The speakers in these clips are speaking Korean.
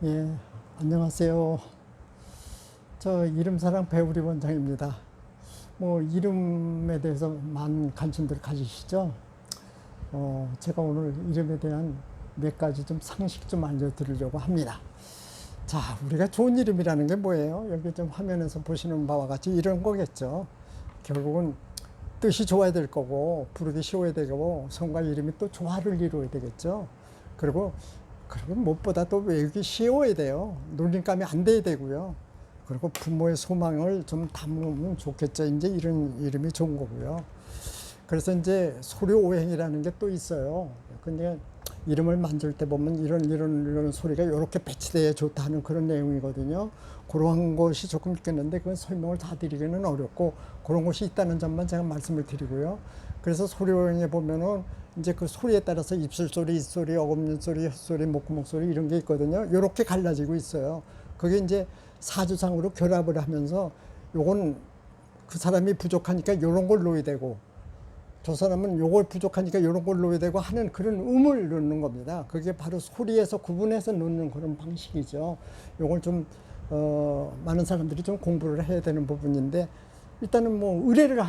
예, 안녕하세요. 저 이름사랑 배우리 원장입니다. 뭐 이름에 대해서 많은 관심들 가지시죠? 제가 오늘 이름에 대한 몇 가지 좀 상식 좀 알려드리려고 합니다. 자, 우리가 좋은 이름이라는 게 뭐예요? 여기 좀 화면에서 보시는 바와 같이 이런 거겠죠. 결국은 뜻이 좋아야 될 거고, 부르기 쉬워야 되고, 성과 이름이 또 조화를 이루어야 되겠죠. 그리고 무엇보다 또 외우기 쉬워야 돼요. 놀림감이 안 돼야 되고요. 그리고 부모의 소망을 좀 담으면 좋겠죠. 이제 이런 이름이 좋은 거고요. 그래서 이제 소리오행이라는 게 또 있어요. 근데 이름을 만들 때 보면 이런 소리가 이렇게 배치돼야 좋다 하는 그런 내용이거든요. 그런 것이 조금 있겠는데 그건 설명을 다 드리기는 어렵고 그런 것이 있다는 점만 제가 말씀을 드리고요. 그래서 소리오행에 보면은 이제 그 소리에 따라서 입술 소리, 입 소리, 어금니 소리, 혓소리, 목구멍 소리 이런 게 있거든요. 이렇게 갈라지고 있어요. 그게 이제 사주상으로 결합을 하면서 요건 그 사람이 부족하니까 이런 걸 넣어야 되고 저 사람은 요걸 부족하니까 이런 걸 넣어야 되고 하는 그런 음을 넣는 겁니다. 그게 바로 소리에서 구분해서 넣는 그런 방식이죠. 요걸 좀 많은 사람들이 좀 공부를 해야 되는 부분인데 일단은 뭐 의뢰를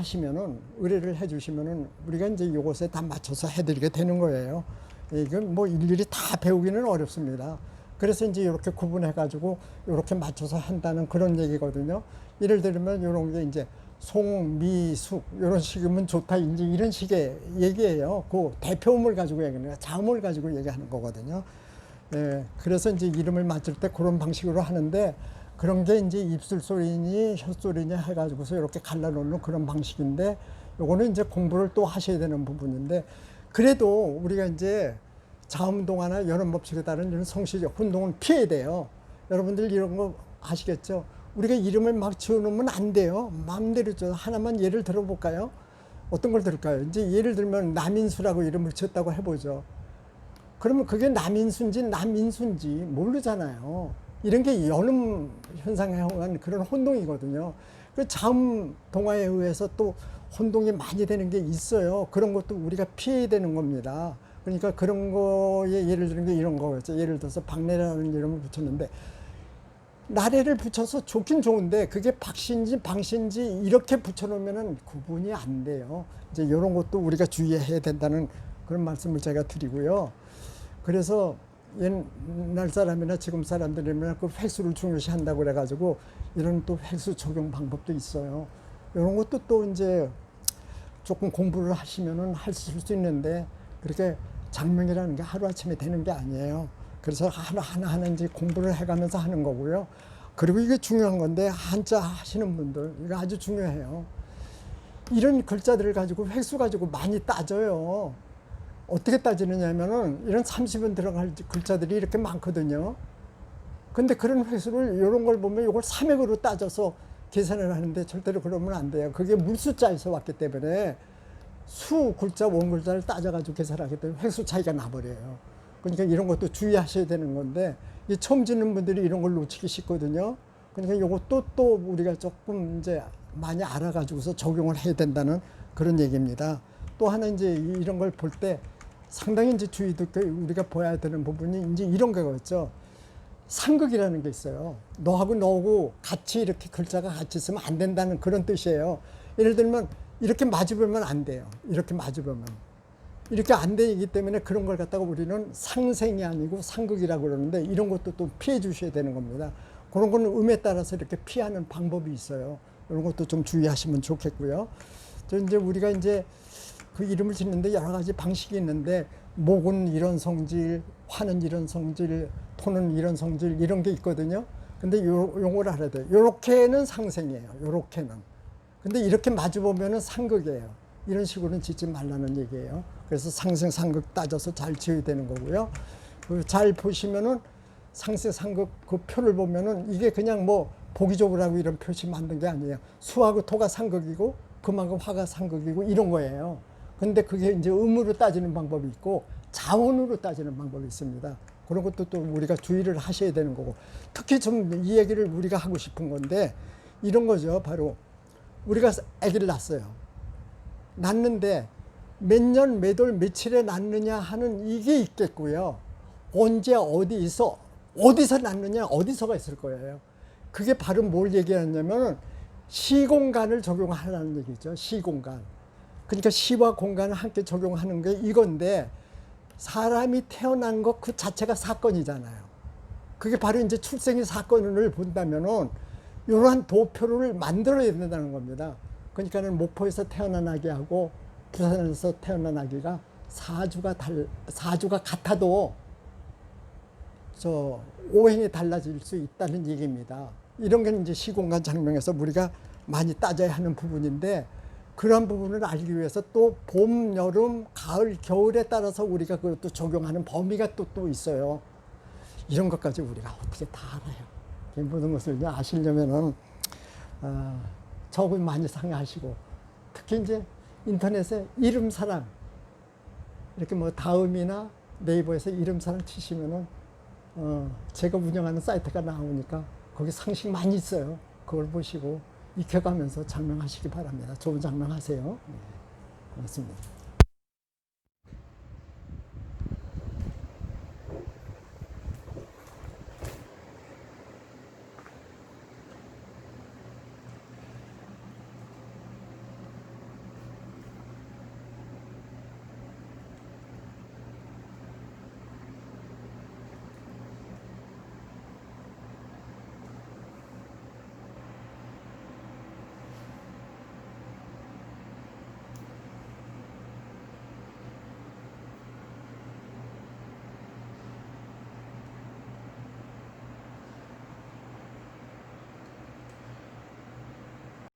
해주시면은 우리가 이제 요것에 다 맞춰서 해드리게 되는 거예요. 이건 뭐 일일이 다 배우기는 어렵습니다. 그래서 이제 이렇게 구분해가지고 이렇게 맞춰서 한다는 그런 얘기거든요. 예를 들면 이런 게 이제 송, 미, 숙 이런 식이면 좋다 이제 이런 식의 얘기예요. 그 대표음을 가지고 얘기하는 자음을 가지고 얘기하는 거거든요. 예, 그래서 이제 이름을 맞출 때 그런 방식으로 하는데 그런 게 이제 입술 소리니 혓소리니 해가지고서 이렇게 갈라놓는 그런 방식인데 요거는 이제 공부를 또 하셔야 되는 부분인데 그래도 우리가 이제 자음동화나 연음법칙에 따른 이런 성씨적 혼동은 피해야 돼요. 여러분들 이런 거 아시겠죠? 우리가 이름을 막 지어놓으면 안 돼요. 마음대로 좀 하나만 예를 들어볼까요? 어떤 걸 들을까요? 이제 예를 들면 남인수라고 이름을 지었다고 해보죠. 그러면 그게 남인수인지 남인수인지 모르잖아요. 이런 게 연음 현상에 의한 그런 혼동이거든요. 그 자음 동화에 의해서 또 혼동이 많이 되는 게 있어요. 그런 것도 우리가 피해야 되는 겁니다. 그러니까 그런 거에 예를 드는 게 이런 거겠죠. 예를 들어서 박래라는 이름을 붙였는데 나래를 붙여서 좋긴 좋은데 그게 박씨인지 방씨인지 이렇게 붙여놓으면 구분이 안 돼요. 이제 이런 것도 우리가 주의해야 된다는 그런 말씀을 제가 드리고요. 그래서 옛날 사람이나 지금 사람들이면 그 획수를 중요시 한다고 그래가지고 이런 또 획수 적용 방법도 있어요. 이런 것도 또 이제 조금 공부를 하시면은 하실 수 있는데 그렇게 장명이라는 게 하루아침에 되는 게 아니에요. 그래서 하나 이제 공부를 해가면서 하는 거고요. 그리고 이게 중요한 건데 한자 하시는 분들 이거 아주 중요해요. 이런 글자들을 가지고 획수 가지고 많이 따져요. 어떻게 따지느냐면은 이런 30은 들어갈 글자들이 이렇게 많거든요. 근데 그런 획수를 이런 걸 보면 이걸 3액으로 따져서 계산을 하는데 절대로 그러면 안 돼요. 그게 물숫자에서 왔기 때문에 수 글자, 원 글자를 따져가지고 계산하기 때문에 획수 차이가 나버려요. 그러니까 이런 것도 주의하셔야 되는 건데 이 처음 짓는 분들이 이런 걸 놓치기 쉽거든요. 그러니까 이것도 또 우리가 조금 이제 많이 알아가지고서 적용을 해야 된다는 그런 얘기입니다. 또 하나 이제 이런 걸 볼 때 상당히 이제 주의도 우리가 봐야 되는 부분이 이제 이런 거겠죠. 상극이라는 게 있어요. 너하고 너하고 같이 이렇게 글자가 같이 있으면 안 된다는 그런 뜻이에요. 예를 들면 이렇게 마주보면 안 돼요. 이렇게 마주보면. 이렇게 안 되기 때문에 그런 걸 갖다가 우리는 상생이 아니고 상극이라고 그러는데 이런 것도 또 피해 주셔야 되는 겁니다. 그런 거는 음에 따라서 이렇게 피하는 방법이 있어요. 이런 것도 좀 주의하시면 좋겠고요. 이제 우리가 이제 그 이름을 짓는데 여러 가지 방식이 있는데 목은 이런 성질, 화는 이런 성질, 토는 이런 성질 이런 게 있거든요. 근데 요걸 알아야 돼요. 요렇게는 상생이에요. 요렇게는. 근데 이렇게 마주 보면은 상극이에요. 이런 식으로는 짓지 말라는 얘기예요. 그래서 상생 상극 따져서 잘 지어야 되는 거고요. 잘 보시면은 상생 상극 그 표를 보면은 이게 그냥 뭐 보기 좋으라고 이런 표시 만든 게 아니에요. 수하고 토가 상극이고 금하고 화가 상극이고 이런 거예요. 근데 그게 이제 음으로 따지는 방법이 있고 자원으로 따지는 방법이 있습니다. 그런 것도 또 우리가 주의를 하셔야 되는 거고 특히 좀 이 얘기를 우리가 하고 싶은 건데 이런 거죠. 바로 우리가 아기를 낳았어요. 낳는데 몇 년, 몇 월, 며칠에 낳느냐 하는 이게 있겠고요. 언제, 어디서 어디서 났느냐, 어디서가 있을 거예요. 그게 바로 뭘 얘기하냐면 시공간을 적용하라는 얘기죠. 시공간. 그러니까 시와 공간을 함께 적용하는 게 이건데 사람이 태어난 것 그 자체가 사건이잖아요. 그게 바로 이제 출생의 사건을 본다면은 이러한 도표를 만들어야 된다는 겁니다. 그러니까는 목포에서 태어난 아기하고 부산에서 태어난 아기가 사주가 같아도 저 오행이 달라질 수 있다는 얘기입니다. 이런 게 이제 시공간 장명에서 우리가 많이 따져야 하는 부분인데 그런 부분을 알기 위해서 또 봄, 여름, 가을, 겨울에 따라서 우리가 그것도 적용하는 범위가 또 있어요. 이런 것까지 우리가 어떻게 다 알아요. 모든 것을 아시려면은 적응 많이 상하시고 특히 이제 인터넷에 이름사랑 이렇게 뭐 다음이나 네이버에서 이름사랑 치시면은 제가 운영하는 사이트가 나오니까 거기 상식 많이 있어요. 그걸 보시고 익혀가면서 장명하시기 바랍니다. 좋은 장명하세요. 네, 고맙습니다.